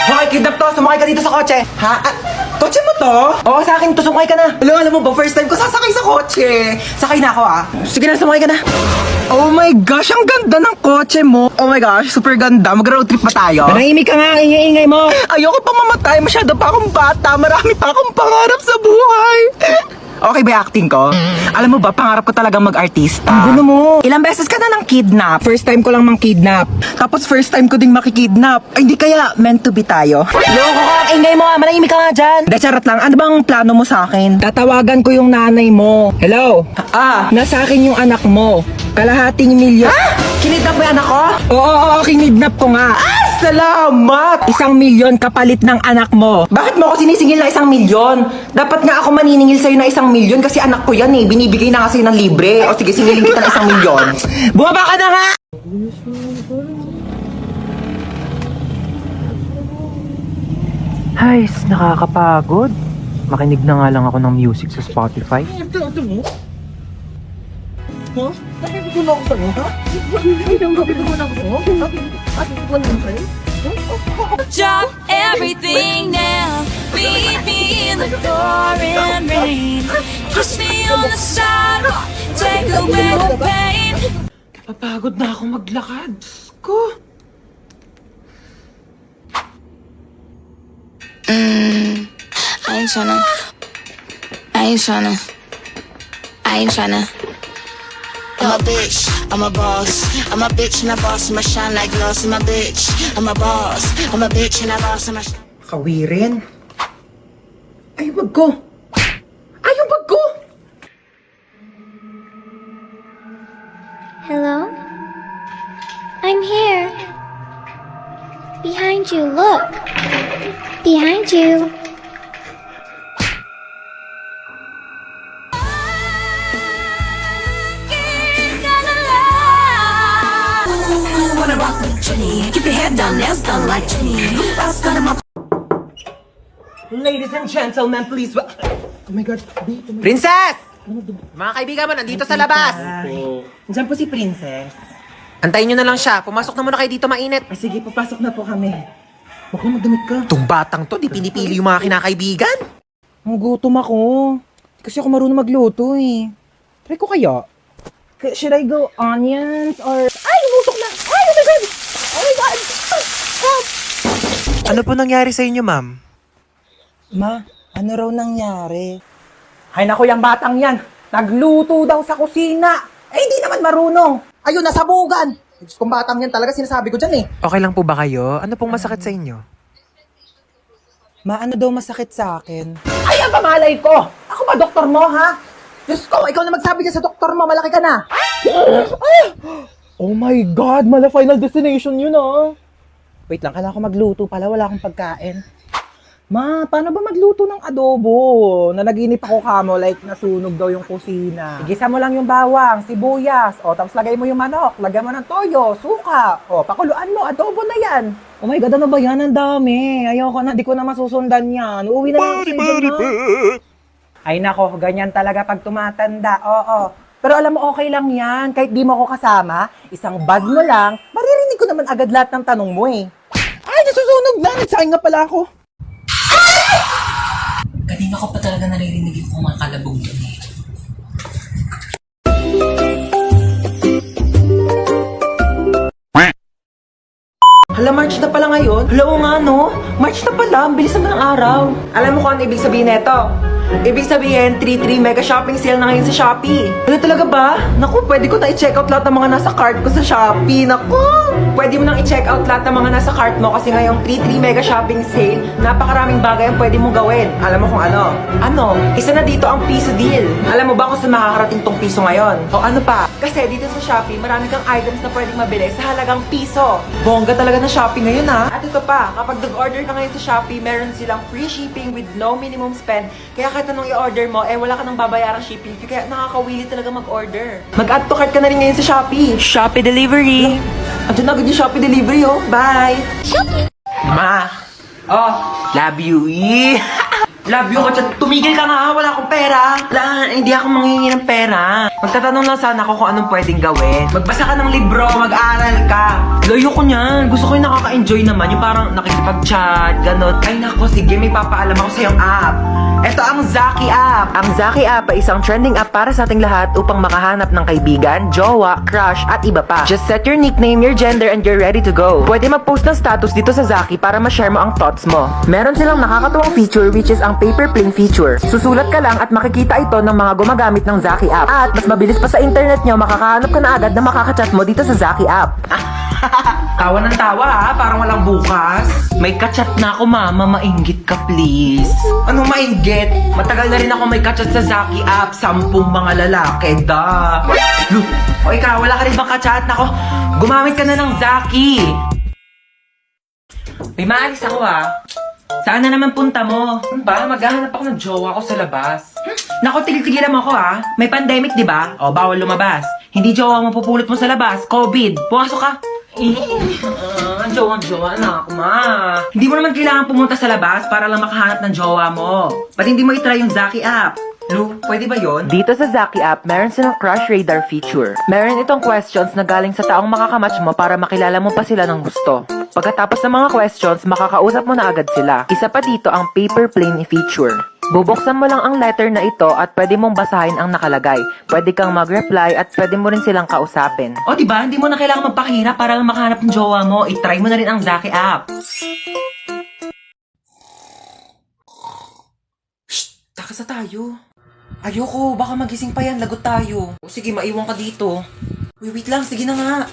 Hoy, kidnap to! Sumakay ka dito sa kotse! Ha? Kotse mo to? Oo, sa akin to. Sumakay ka na. Alam mo ba, first time ko sasakay sa kotse. Sakay na ako Sige na, sumakay ka na. Oh my gosh, ang ganda ng kotse mo. Oh my gosh, super ganda. Mag-road trip pa tayo. Manahimik ka nga, ingay-ingay mo. Ayoko pa mamatay. Masyado pa akong bata. Marami pa akong pangarap sa buhay. Okay ba yung acting ko? Alam mo ba, pangarap ko talagang mag-artista. Ang gulo mo. Ilang beses ka na nang kidnap. First time ko lang mang kidnap. Tapos first time ko ding makikidnap. Ay, hindi kaya meant to be tayo. Loko ka, ingay mo manahimik ka nga dyan. De, charot lang. Ano bang plano mo sa akin? Tatawagan ko yung nanay mo. Hello? Nasa akin yung anak mo. Kalahating milyon. Kinidnap mo yung anak ko? Oo, kinidnap ko nga. Salamat! 1 milyon kapalit ng anak mo. Bakit mo ako sinisingil na 1 milyon? Dapat nga ako maniningil sa'yo na 1 milyon kasi anak ko yan eh. Binibigay na nga sa'yo ng libre. O sige, singilin kita ng 1 milyon. Bumaba ka na nga! Ay, nakakapagod. Makinig na nga lang ako ng music sa Spotify. Drop everything now. Meet me in the pouring rain. Kiss me on the sidewalk. Take away the pain. Papagod na ako maglakad. Diyos ko. I ain't tryna. I'm a bitch, I'm a boss. I'm a bitch and a boss, I'ma shine like gloss. I'm a bitch, I'm a boss. I'm a bitch and a boss, I'ma shine. Kawirin. Ay, wag ko. Ay, wag ko. Hello? I'm here. Behind you, look. Behind you. Keep your head down, nails done like Jenny. Ladies and gentlemen, please. Oh my God. Princess! Mga kaibigan mo, nandito sa labas. Diyan po si Princess. Antayin nyo na lang siya. Pumasok na muna kayo dito, mainit. Ay, sige, papasok na po kami. Huwag na magdamit ka. Itong batang to, di pinipili yung mga kinakaibigan. Gutom ako. Kasi ako marunong magluto eh. Try ko kaya. Should I go onions or... Ay, lumusok na! Ay, oh my God! Oh my God! Ano po nangyari sa inyo, ma'am? Ma, ano raw nangyari? Ay naku, yung batang yan. Nagluto daw sa kusina. Eh, hindi naman marunong. Ayun, nasabugan. Kung batang yan talaga, sinasabi ko dyan eh. Okay lang po ba kayo? Ano pong masakit sa inyo? Ma, ano daw masakit sa akin? Ay, ang pamalay ko! Ako ba doktor mo, ha? Diyos ko, ikaw na magsabi dyan sa doktor mo. Malaki ka na. Oh my God, mala Final Destination yun, Wait lang, kailangan ko magluto pala. Wala akong pagkain. Ma, paano ba magluto ng adobo? Nanaginip ako kamo, like nasunog daw yung kusina. Igisa mo lang yung bawang, sibuyas, tapos lagay mo yung manok, lagyan mo ng toyo, suka, pakuluan mo, adobo na yan. Oh my God, ano ba yan? Ang dami. Ayoko na, di ko na masusundan yan. Uuwi na lang ako sa inyo, ma. Ay nako, ganyan talaga pag tumatanda, oo. Pero alam mo, okay lang yan. Kahit di mo ako kasama, isang buzz mo lang, maririnig ko naman agad lahat ng tanong mo eh. Ay, nasusunog na! Nagsayang nga pala ako. Kanina ko pa talaga naririnig yung kumakalabog doon eh. Hala, March na pala ngayon? Hala, oo nga, no? March na pala, ang bilis naman ng araw. Alam mo kung ano ibig sabihin nito? Ibig sabihin, 3-3 mega shopping sale na ngayon sa Shopee. Ano talaga ba? Naku, pwede ko na i-check out lahat ng mga nasa cart ko sa Shopee. Naku! Pwede mo nang i-check out lahat ng mga nasa cart mo kasi ngayong 3-3 mega shopping sale, napakaraming bagay ang pwede mong gawin. Alam mo kung ano? Ano? Isa na dito ang piso deal. Alam mo ba kung saan makakarating tong piso ngayon? O ano pa? Kasi dito sa Shopee, marami kang items na pwedeng mabili sa halagang piso. Bongga talaga na Shopee ngayon, ha? At ito pa, kapag nag-order ka ngayon sa Shopee, meron silang free shipping with no minimum spend. Kaya kahit anong i-order mo, wala ka nang babayarang shipping fee. Kaya nakakawili talaga mag-order. Mag-add to cart ka na rin ngayon sa Shopee. Shopee Delivery! Andiyan na agad yung Shopee Delivery, Bye! Ma! Love you! Love you, Coach. Tumigil ka nga, wala akong pera. Hindi ako manghingi ng pera. Magtatanong lang sana ako kung anong pwedeng gawin. Magbasa ka ng libro, mag-aaral ka. Layo ko niyan. Gusto ko yung nakaka-enjoy naman. Yung parang nakikipag-chat, ganun. Ay nako, sige, may papaalam ako sa yung app. Ito ang Zaki app. Ang Zaki app ay isang trending app para sa ating lahat upang makahanap ng kaibigan, jowa, crush, at iba pa. Just set your nickname, your gender, and you're ready to go. Pwede mag-post ng status dito sa Zaki para ma-share mo ang thoughts mo. Meron silang nakakatuwang feature which is ang paper plane feature. Susulat ka lang at makikita ito ng mga gumagamit ng Zaki app. At mas mabilis pa sa internet nyo, makakahanap ka na agad na makakachat mo dito sa Zaki app. Tawa ng tawa ha, parang walang bukas. May kachat na ako, mama, mainggit ka please. Ano mainggit? Matagal na rin ako may kachat sa Zaki app, 10 mga lalaki, da. Lu, o ikaw, wala ka rin bang kachat? Nako, gumamit ka na ng Zaki. May maalis ako ha. Saan na naman punta mo? Ano ba? Maghahanap ako ng jowa ko sa labas. Nako, tigil-tigilan mo ako ha. May pandemic, di ba? O, bawal lumabas. Hindi jowa mo pupulot mo sa labas. COVID. Pumasok ka. Ang jowa na ako, ma. Hindi mo naman kailangan pumunta sa labas para lang makahanap ng jowa mo. Ba't hindi mo itry yung Zaki app? Lu, pwede ba yon? Dito sa Zaki app, meron silang crush radar feature. Meron itong questions na galing sa taong makakamatch mo para makilala mo pa sila ng gusto. Pagkatapos ng mga questions, makakausap mo na agad sila. Isa pa dito ang paper plane feature. Bubuksan mo lang ang letter na ito at pwede mong basahin ang nakalagay. Pwede kang mag-reply at pwede mo rin silang kausapin. O diba, hindi mo na kailangan magpakahirap para lang makahanap ng jowa mo. I-try mo na rin ang Zaki app. Shh! Takas na tayo. Ayoko, baka magising pa yan, lagot tayo. O sige, maiwan ka dito. Uy, wait lang, sige na nga.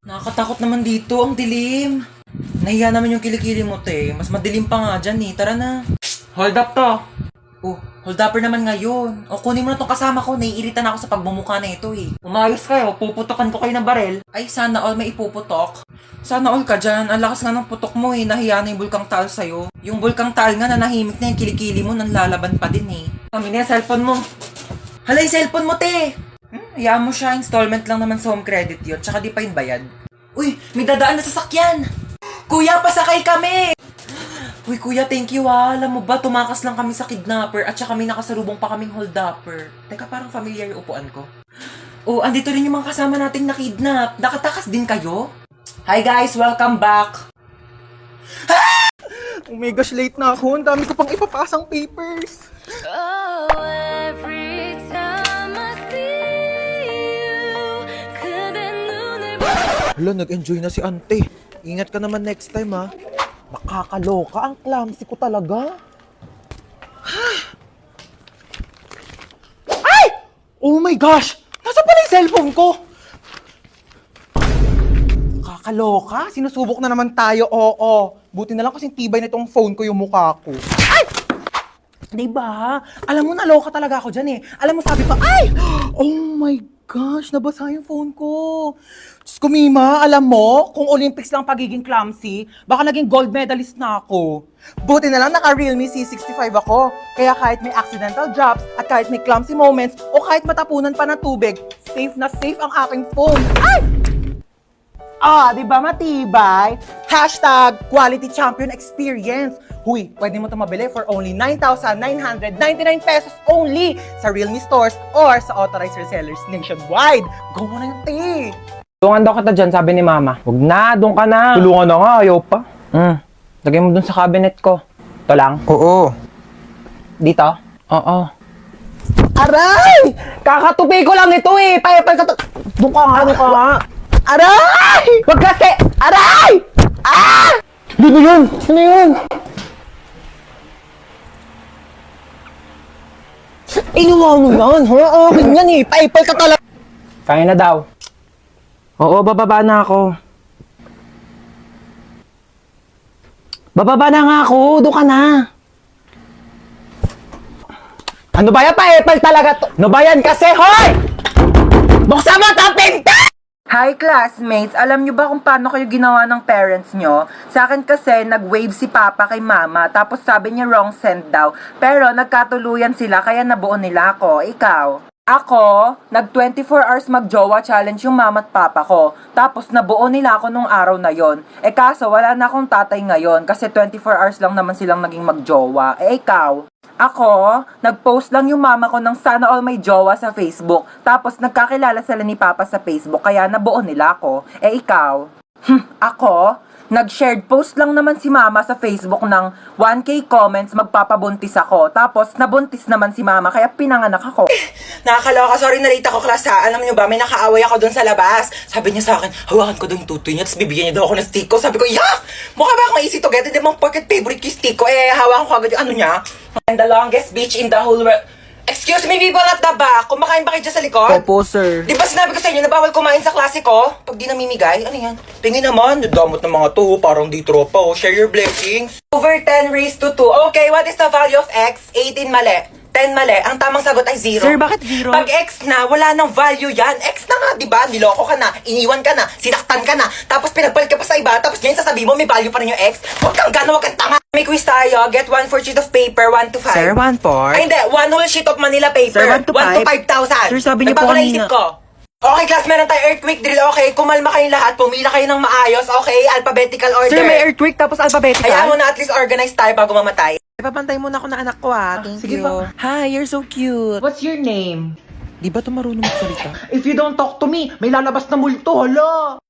Nakakatakot naman dito, ang dilim. Nahiya naman yung kilikili mo, te. Mas madilim pa nga dyan eh, tara na. Hold up to. Oh, hold upper naman ngayon. O kunin mo na tong kasama ko, naiirita na ako sa pagmumukha na ito eh. Umayos kayo, puputokan ko kayo ng barel. Ay, sana all may ipuputok. Sana all ka dyan, ang lakas nga ng putok mo eh, nahiya na yung bulkang taal sa'yo. Yung bulkang taal nga, nanahimik na yung kilikili mo, nanlalaban pa din eh. Kami na yung cellphone mo. Hala, yung cellphone mo, te! Hayaan mo siya, installment lang naman sa home credit yun, tsaka di pa yun bayad. Uy, may dadaan na sasakyan! Kuya, pasakay kami! Uy, kuya, thank you ha. Alam mo ba, tumakas lang kami sa kidnapper at saka may nakasalubong pa kaming hold-upper. Teka, parang familiar yung upuan ko. Oh, andito rin yung mga kasama nating nakidnap. Nakatakas din kayo? Hi guys, welcome back. Oh my gosh, late na ako. Ang dami ko pang ipapasang papers. Oh, every time I see you, 그대 눈을 Hala, nag-enjoy na si ante. Ingat ka naman next time ha. Nakakaloka, ang clumsy ko talaga. Ay! Oh my gosh! Nasaan pala yung cellphone ko? Nakakaloka, sinusubok na naman tayo, oo. Buti na lang kasing tibay na itong phone ko yung mukha ko. Ay! Diba? Alam mo, naloka talaga ako dyan eh. Alam mo, sabi ko, ay! Oh my gosh, nabasa yung phone ko. Diyos ko, Mima, alam mo, kung Olympics lang pagiging clumsy, baka naging gold medalist na ako. Buti na lang naka-Realme C65 ako. Kaya kahit may accidental drops, at kahit may clumsy moments, o kahit matapunan pa ng tubig, safe na safe ang aking phone. Ay! Ah, di ba matibay? Hashtag quality champion experience. Huy, pwede mo ito mabili for only 9,999 pesos only sa Realme stores or sa authorized resellers nationwide. Go mo na yung tea. Tulungan daw kita dyan, sabi ni mama. Huwag na, doon ka na. Tulungan na nga, ayaw pa. Lagay mo dun sa cabinet ko. Ito lang? Oo. Dito? Oo. Aray! Kakatupi ko lang ito eh! Doon ka nga. Aray! Wag kasi! Aray! Ah! Ano yun? Ano yun? Inuwa mo yan, ha? Akin yan eh. Paipal ka talaga. Kaya na daw. Oo, bababa na ako. Bababa na nga ako. Doon ka na. Ano ba yan? Paipal talaga to. Ano ba yan kasi, hoy! Buksan mo ito, pinta! Hi classmates! Alam nyo ba kung paano kayo ginawa ng parents nyo? Sa akin kasi, nag-wave si Papa kay Mama, tapos sabi niya wrong send daw. Pero nagkatuluyan sila, kaya nabuo nila ako. Ikaw? Ako, nag 24 hours mag-jowa challenge yung mama at papa ko. Tapos nabuo nila ako nung araw na yon. Eh kaso, wala na akong tatay ngayon kasi 24 hours lang naman silang naging mag-jowa. Eh ikaw? Ako, nag-post lang yung mama ko ng sana all may jowa sa Facebook. Tapos nagkakilala sila ni Papa sa Facebook, kaya nabuo nila ako. Eh ikaw? Ako, nag-shared post lang naman si mama sa Facebook ng 1K comments, magpapabuntis ako. Tapos nabuntis naman si mama, kaya pinanganak ako. Nakakaloka, sorry na late ako class ha. Alam niyo ba, may nakaaway ako doon sa labas. Sabi niya sa akin, hawakan ko daw yung tutoy niya, tapos bibigyan niya daw ako ng stick ko. Sabi ko, yak! Mukha ba akong easy to get? Hindi mo pocket favorite yung stick ko. Eh, hawakan ko agad yung ano niya. And the longest beach in the whole world. Excuse me, people at the back. Kumakain ba kayo dyan sa likod? Opo, sir. Di ba sinabi ko sa inyo na bawal kumain sa klase ko? Pag di namimigay, ano yan? Tingin naman, damot ng mga to, parang di tropa, oh. Share your blessings. Over 10 raised to 2. Okay, what is the value of x? 18 mali. 10 mali. Ang tamang sagot ay 0. Sir, bakit 0? Pag x na, wala nang value yan. X na nga, di ba? Niloko ka na, iniwan ka na, sinaktan ka na, tapos pinagpalit ka pa sa iba, tapos ngayon sasabihin mo may value pa rin yung x. Huwag kang gana, huwag kang tanga. May quiz tayo. Get 1 for sheet of paper, 1 to 5. Sir, 1 for? Ay, hindi. 1 whole sheet of Manila paper. Sir, 1 to 1 to 5,000. 5,000. Sir, sabi niyo Nagbago po na kanina. isip ko. Okay, class, meron tayo earthquake drill. Okay, kumalma kayong lahat. Pumila kayo ng maayos. Okay, alphabetical order. Sir, may earthquake tapos alphabetical? Kaya mo na at least organize tayo bago mamatay. Papantay muna ako na anak ko Thank sige you. po. Hi, you're so cute. What's your name? Di ba ito marunong magsalita? If you don't talk to me, may lalabas na multo, hala!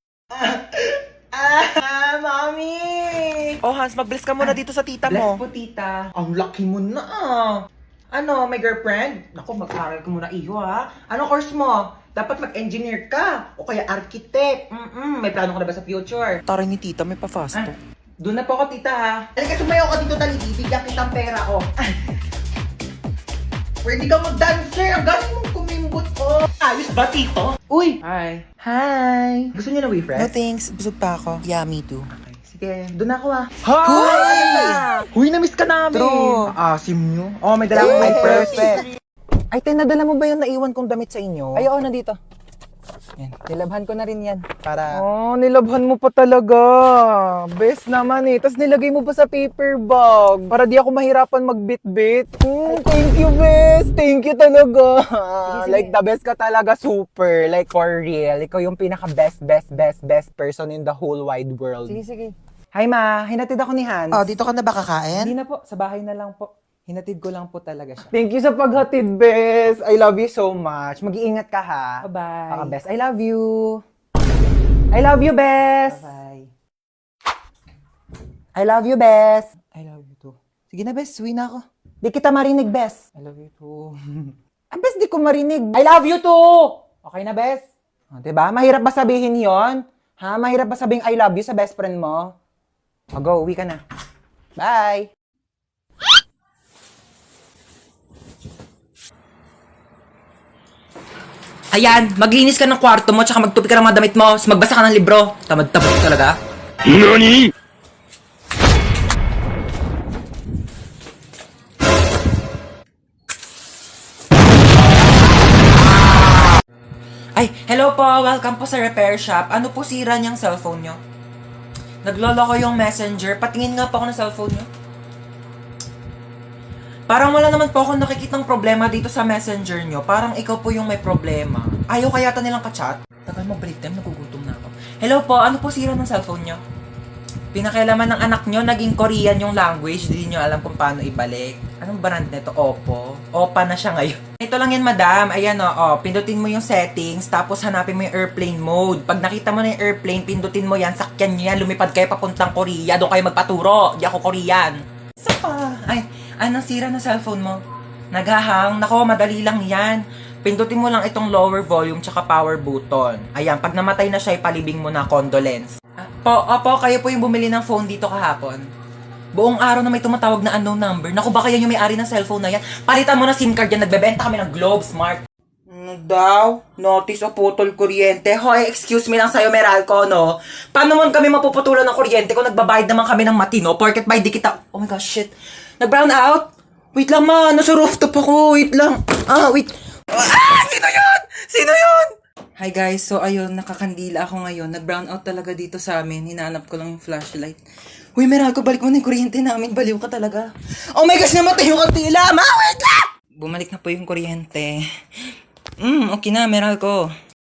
Mommy! Oh, Hans, mag-bless ka muna dito sa tita mo. Bless po, tita. Ang laki mo na Ano, my girlfriend? Naku, mag-aral ka muna iyo, ha? Ano course mo? Dapat mag-engineer ka. O kaya architect. May plano ka na ba sa future? Taray ni tita, may pa-fasto. Doon na po ako, tita, ha? Halika, sumayaw ka dito, dali. Bibigyan kitang pera, oh. Pwede ka mag-dancer. Ang galing mong kumimbot, oh. Ayos ba, tito? Uy! Hi. Hi. Gusto niyo na, No friend? thanks, busog pa ako. Yeah, me too. Sige, doon na ako, ha? Hi! Huy, na-miss ka namin. True. Asim nyo. Oh, may dala akong Yes. perfect. Ay, tinadala mo ba yung naiwan kong damit sa inyo? Ay, oo, nandito. Yan. Nilabhan ko na rin yan. Para... Oh, nilabhan mo pa talaga. Best naman eh. Tapos nilagay mo pa sa paper bag. Para di ako mahirapan magbit-bit. Thank you, best. Thank you talaga. Like, the best ka talaga. Super. Like, for real. Ikaw yung pinaka-best person in the whole wide world. sige. Hi, ma. Hinatid ako ni Hans. Oh, dito ka na ba kakain? Hindi na po. Sa bahay na lang po. Hinatid ko lang po talaga siya. Thank you sa paghatid, best. I love you so much. Mag-iingat ka, ha? Bye-bye. Baka, best. I love you. I love you, best. Bye. I love you, best. I love you too. Sige na, best. Uwi na ako. Di kita marinig, best. I love you too. Best, di ko marinig. I love you too! Okay na, best? Diba? Mahirap ba sabihin yon? Ha? Mahirap ba sabihin I love you sa best friend mo? Go, uwi ka na. Bye! Ayan, maglinis ka ng kwarto mo, tsaka magtupi ka ng mga damit mo, tapos magbasa ka ng libro. Tamad-tamad ka talaga. Ay, hello po, welcome po sa repair shop. Ano po sira niyang cellphone nyo? Nagloloko yung messenger, patingin nga po ako ng cellphone nyo. Parang wala naman po ako nakikitang problema dito sa messenger nyo. Parang ikaw po yung may problema. Ayaw kaya nilang ka-chat? Tagal mo break time, nagugutom na ako. Hello po, ano po sira ng cellphone nyo? Pinakailaman ng anak nyo, naging Korean yung language. Hindi nyo alam kung paano ibalik. Anong brand nito? Oppo. Oppa na siya ngayon. Ito lang yan, madam. Ayan o, pindutin mo yung settings, tapos hanapin mo yung airplane mode. Pag nakita mo na yung airplane, pindutin mo yan, sakyan nyo yan, lumipad kayo papuntang Korea. Doon kayo magpaturo. Di ako Korean. Isa pa. Ay, anong sira na cellphone mo? Naghahang? Nako, madali lang yan. Pindutin mo lang itong lower volume tsaka power button. Ayan, pag namatay na siya, ipalibing mo na condolence. Opo, kayo po yung bumili ng phone dito kahapon. Buong araw na may tumatawag na unknown number. Naku, baka yan yung may-ari ng cellphone na yan. Palitan mo na SIM card yan. Nagbebenta kami ng Globe Smart. Ano daw? Notice o putol kuryente? Hoy, excuse me lang sa'yo, Meralco, no? Paano mo kami mapuputulan ng kuryente kung nagbabayad naman kami ng matino? Porket by di kita... Oh my gosh, shit. Nag-brown out? Wait lang, ma. Nasa rooftop ako. Wait lang. Wait. Sino yun? Sino yun? Hi guys, so ayun, nakakandila ako ngayon. Nag-brown out talaga dito sa amin. Hinahanap ko lang yung flashlight. Uy, Meralco, balik mo na yung kuryente namin. Baliw ka talaga. Oh my gosh, namatay yung kandila. Ma, wait lang! Bumalik na po yung kuryente. Okay na, Meralco.